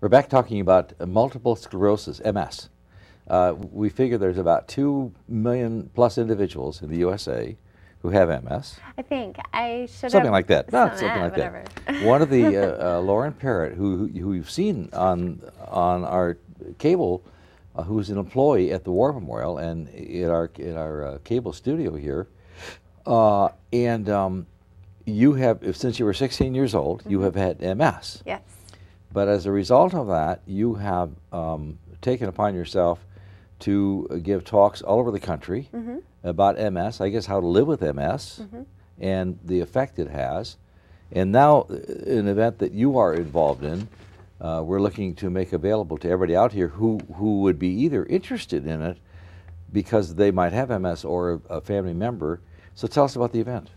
We're back talking about multiple sclerosis, MS. We figure there's about 2 million plus individuals in the USA who have MS. I think I should something like that. No, something something like whatever. that. One of the Lauren Parrott, who you've seen on our cable, who's an employee at the War Memorial and in our cable studio here, you have, since you were 16 years old, you have had MS. Yes. But as a result of that, you have taken upon yourself to give talks all over the country about MS, I guess how to live with MS, and the effect it has. And now, an event that you are involved in, we're looking to make available to everybody out here who would be either interested in it because they might have MS or a family member. So tell us about the event.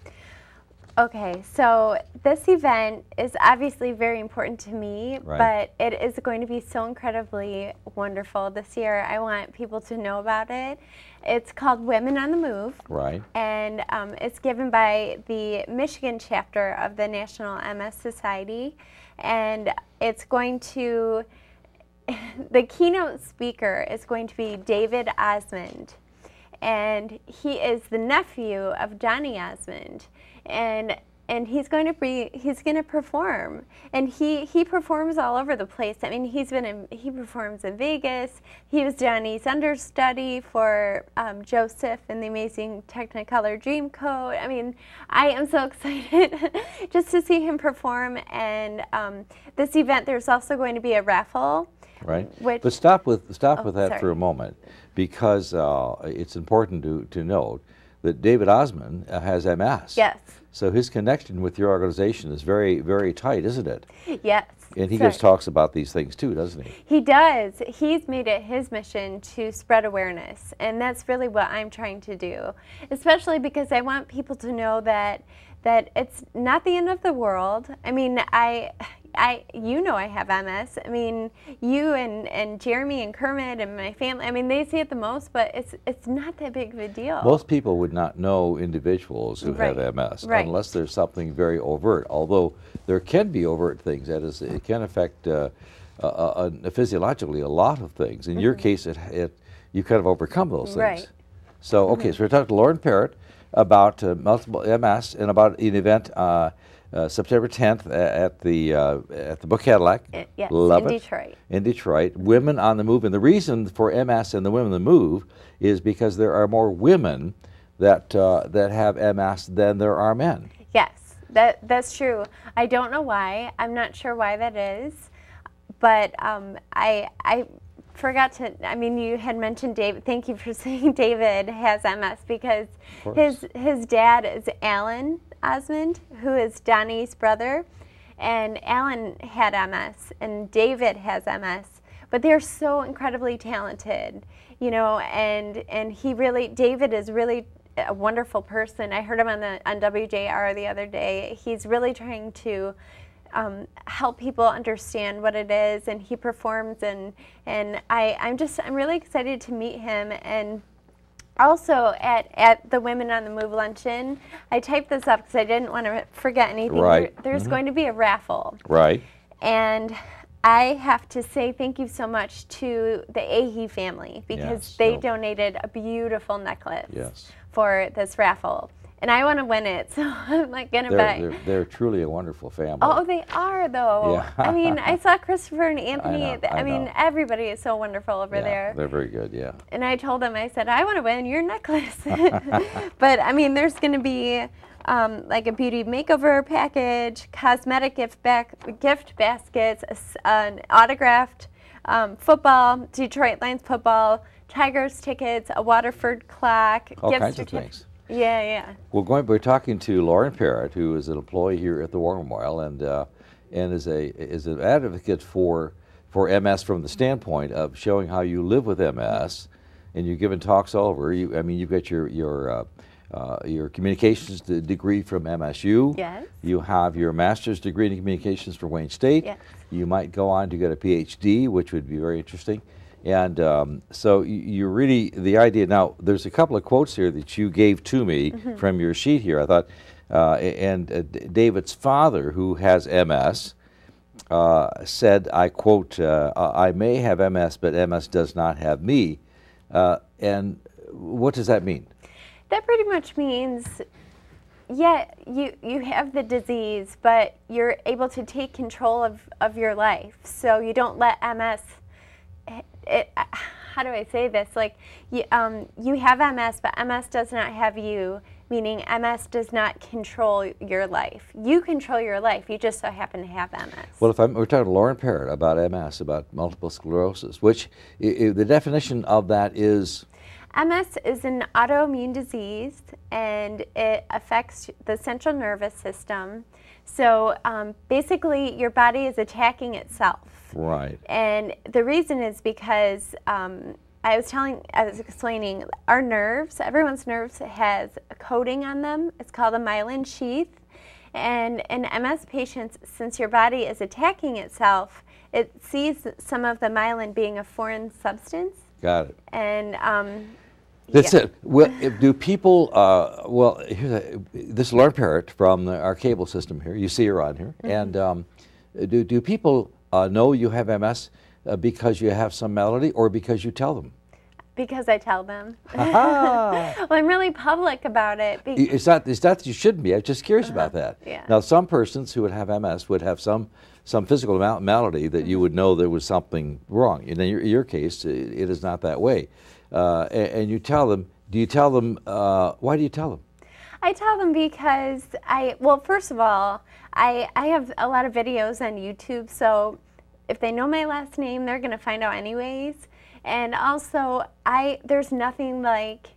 Okay, so this event is obviously very important to me, Right. but it is going to be so incredibly wonderful this year. I want people to know about it. It's called Women on the Move. Right. And it's given by the Michigan chapter of the National MS Society. And it's going to, the keynote speaker is going to be David Osmond. And he is the nephew of Johnny Osmond, and he's going to perform, and he performs all over the place. I mean, he performs in Vegas. He was Johnny's understudy for Joseph in the Amazing Technicolor Dreamcoat. I mean, I am so excited just to see him perform. And this event, there's also going to be a raffle. Right. Which, but stop with that sorry. for a moment, because it's important to note that David Osmond has MS. Yes. So his connection with your organization is very, very tight, isn't it? Yes. And he gives talks about these things too, doesn't he? He does. He's made it his mission to spread awareness, and that's really what I'm trying to do, especially because I want people to know that it's not the end of the world. I mean, you know I have MS. I mean, you and Jeremy and Kermit and my family, I mean, they see it the most, but it's not that big of a deal. Most people would not know individuals who have MS unless there's something very overt, although there can be overt things. That is, it can affect physiologically a lot of things. In your case, you kind of overcome those things. Right. So, okay, so we're talking to Lauren Parrott about multiple MS and about an event September 10th at the Book Cadillac. Yes, Love in it. Detroit. In Detroit. Women on the Move. And the reason for MS and the Women on the Move is because there are more women that have MS than there are men. Yes, that's true. I don't know why. I'm not sure why that is. But I forgot to, I mean, you had mentioned David. Thank you for saying David has MS, because his dad is Alan Osmond, who is Donnie's brother, and Alan had MS and David has MS, but they're so incredibly talented, you know, and David is really a wonderful person. I heard him on WJR the other day. He's really trying to help people understand what it is, and he performs, and I'm really excited to meet him. And also at the Women on the Move luncheon, I typed this up because I didn't want to forget anything. Right. There's going to be a raffle. Right. And I have to say thank you so much to the Ahe family, because they donated a beautiful necklace for this raffle. And I want to win it, so I'm like going to buy. They're truly a wonderful family. Oh, they are, though. Yeah. I mean, I saw Christopher and Anthony. I mean, everybody is so wonderful over there. They're very good, yeah. And I told them, I said, I want to win your necklace. But, I mean, there's going to be like a beauty makeover package, cosmetic gift baskets, an autographed football, Detroit Lions football, Tigers tickets, a Waterford clock. All kinds of things. Yeah, yeah. We're talking to Lauren Parrott, who is an employee here at the War Memorial, and is an advocate for MS from the standpoint of showing how you live with MS, and you're giving talks all over. I mean, you've got your communications degree from MSU. Yes. You have your master's degree in communications from Wayne State. Yes. You might go on to get a PhD, which would be very interesting. And so you really, the idea, now there's a couple of quotes here that you gave to me from your sheet here, I thought, and David's father, who has MS, said, I quote, I may have MS, but MS does not have me. And what does that mean? That pretty much means, yeah, you have the disease, but you're able to take control of your life. So you don't let MS, how do I say this? Like, you have MS, but MS does not have you, meaning MS does not control your life. You control your life, you just so happen to have MS. Well, we're talking to Lauren Parrott about MS, about multiple sclerosis, which the definition of that is? MS is an autoimmune disease, and it affects the central nervous system. So basically, your body is attacking itself. Right. And the reason is because I was explaining our nerves, everyone's nerves has a coating on them. It's called a myelin sheath. And in MS patients, since your body is attacking itself, it sees some of the myelin being a foreign substance. Got it. And that's it. Well, do people, well, this is Lauren Parrott from our cable system here. You see her on here. And do people know you have MS because you have some malady or because you tell them? Because I tell them. Well, I'm really public about it. It's not that you shouldn't be. I'm just curious about that. Yeah. Now, some persons who would have MS would have some physical malady that you would know there was something wrong. In your case, it is not that way. And you tell them. Do you tell them? Why do you tell them? I tell them because well, first of all, I have a lot of videos on YouTube, so if they know my last name, they're going to find out anyways. And also, there's nothing like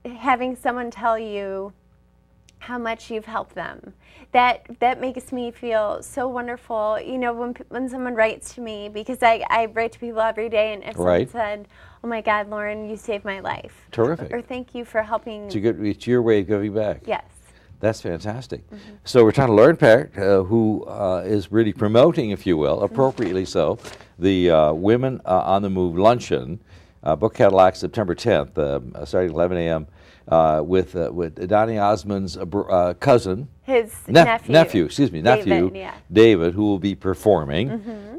having someone tell you how much you've helped them. That makes me feel so wonderful. You know, when someone writes to me, because I write to people every day, and if someone said, "Oh my God, Lauren, you saved my life," terrific, or "Thank you for helping," it's your way of giving back. Yes. That's fantastic. So we're talking to Lauren Parrott, who is really promoting, if you will, appropriately so, the Women on the Move luncheon, book catalog September 10th, starting at 11 a.m. With Donnie Osmond's cousin, his nephew, David, who will be performing,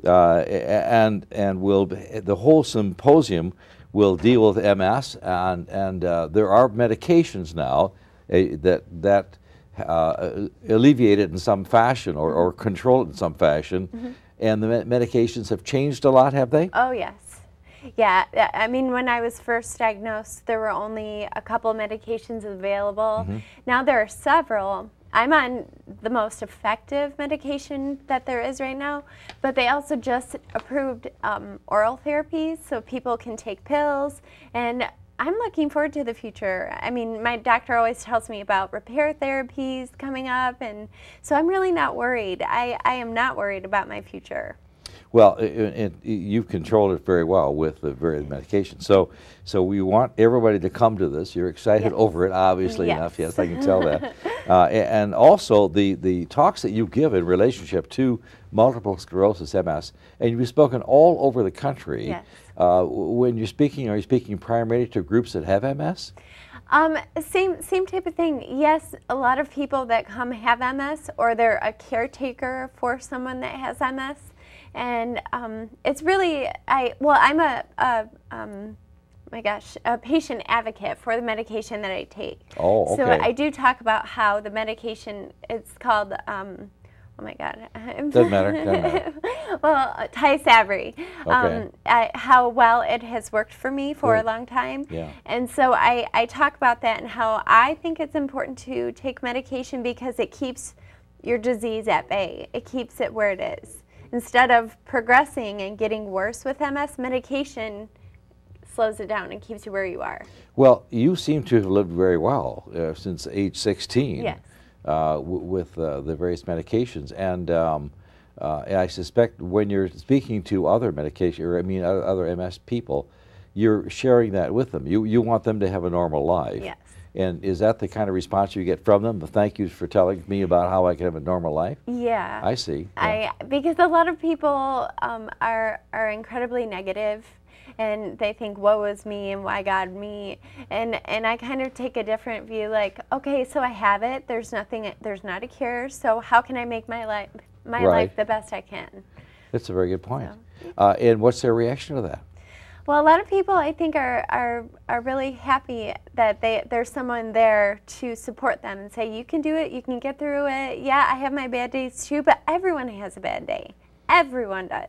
and the whole symposium will deal with MS, and there are medications now that alleviate it in some fashion or control it in some fashion, and the medications have changed a lot, have they? Oh yes. Yeah, I mean, when I was first diagnosed, there were only a couple medications available. Now there are several. I'm on the most effective medication that there is right now, but they also just approved oral therapies, so people can take pills, and I'm looking forward to the future. I mean, my doctor always tells me about repair therapies coming up, and so I'm really not worried. I am not worried about my future. Well, you've controlled it very well with the various medications. So we want everybody to come to this. You're excited over it, obviously enough. Yes, I can tell that. And also the talks that you give in relationship to multiple sclerosis, MS, and you've spoken all over the country. Yes. When you're speaking, are you speaking primarily to groups that have MS? Same type of thing. Yes, a lot of people that come have MS, or they're a caretaker for someone that has MS. And it's really, I'm a patient advocate for the medication that I take. Oh, okay. So I do talk about how the medication, it's called, oh my God. Doesn't matter. Well, Tysabri. Okay. How well it has worked for me for a long time. Yeah. And so I talk about that and how I think it's important to take medication because it keeps your disease at bay. It keeps it where it is. Instead of progressing and getting worse with MS, medication slows it down and keeps you where you are. Well, you seem to have lived very well since age 16. Yes. With the various medications, and I suspect when you're speaking to other medication, or I mean other MS people, you're sharing that with them. You want them to have a normal life. Yes. And is that the kind of response you get from them? The thank yous for telling me about how I can have a normal life? Yeah. I see. Yeah. Because a lot of people are incredibly negative, and they think, woe is me and why God me, and I kind of take a different view, like, okay, so I have it, there's not a cure, so how can I make my my Right. life the best I can. That's a very good point. So. And what's their reaction to that? Well, a lot of people I think are really happy that there's someone there to support them and say, you can do it, you can get through it. Yeah, I have my bad days too, but everyone has a bad day. Everyone does.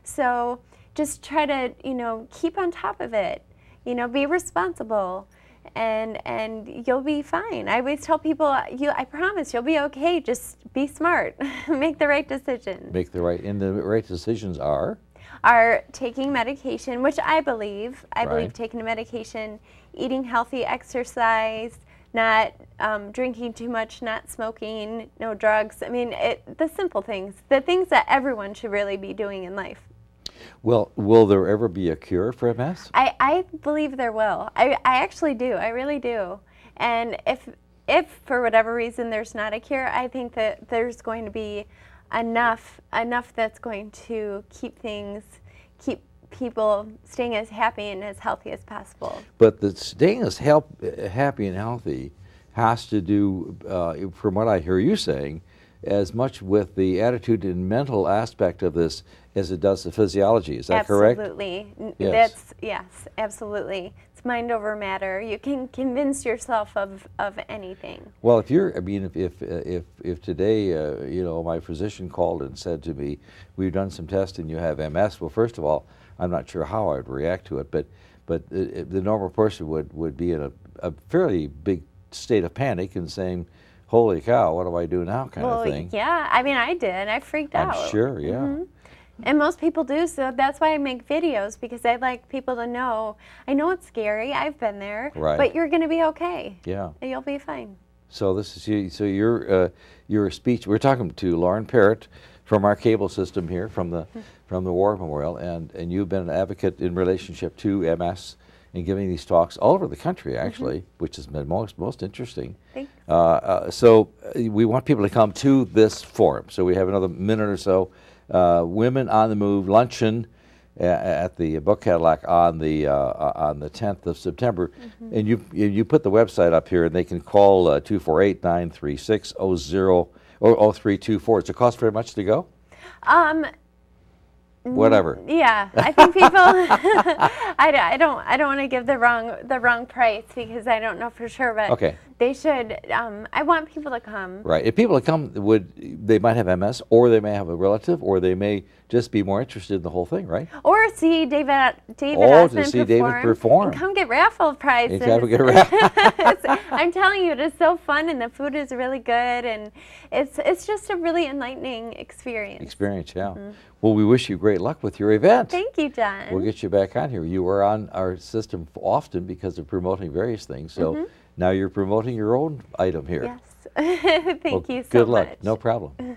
So just try to, keep on top of it. Be responsible, and you'll be fine. I always tell people, I promise you'll be okay. Just be smart. Make the right decision. Make the right, and the right decisions are taking medication, which I believe Right. taking medication, eating healthy, exercise, not drinking too much, not smoking, no drugs. I mean, the simple things, the things that everyone should really be doing in life. Well, will there ever be a cure for MS? I believe there will. I actually do. I really do. And if for whatever reason there's not a cure, I think that there's going to be enough that's going to keep people staying as happy and as healthy as possible. But the staying as happy and healthy has to do, from what I hear you saying, as much with the attitude and mental aspect of this as it does the physiology. Is that correct? Absolutely. Yes. Yes, absolutely. It's mind over matter. You can convince yourself of anything. Well, if today, my physician called and said to me, we've done some tests and you have MS, well, first of all, I'm not sure how I would react to it, but the normal person would be in a fairly big state of panic and saying, holy cow, what do I do now, kind of thing. Yeah, I mean, I did. I freaked out. I'm sure, yeah. Mm-hmm. And most people do, so that's why I make videos, because I like people to know, I know it's scary, I've been there, Right. but you're going to be okay. Yeah. And you'll be fine. So this is so your speech. We're talking to Lauren Parrott from our cable system here, from the War Memorial, and you've been an advocate in relationship to MS and giving these talks all over the country, actually, which has been most interesting. Thanks. So we want people to come to this forum. So we have another minute or so. Women on the Move luncheon at the Book Cadillac on the 10th of September, and you put the website up here, and they can call 248-936-00 or 0324. Does it cost very much to go? Whatever. Yeah, I think people. I don't want to give the wrong price, because I don't know for sure, but Okay. They should. I want people to come. Right. If people come, they might have MS, or they may have a relative, or they may just be more interested in the whole thing, right? Or see David to Osmond see David perform. And come get raffle prizes. I'm telling you, it is so fun, and the food is really good, and it's just a really enlightening experience. Yeah. Well, we wish you great luck with your event. Thank you, John. We'll get you back on here. You are on our system often because of promoting various things, so now you're promoting your own item here. Yes. Thank you so much. Good luck. No problem.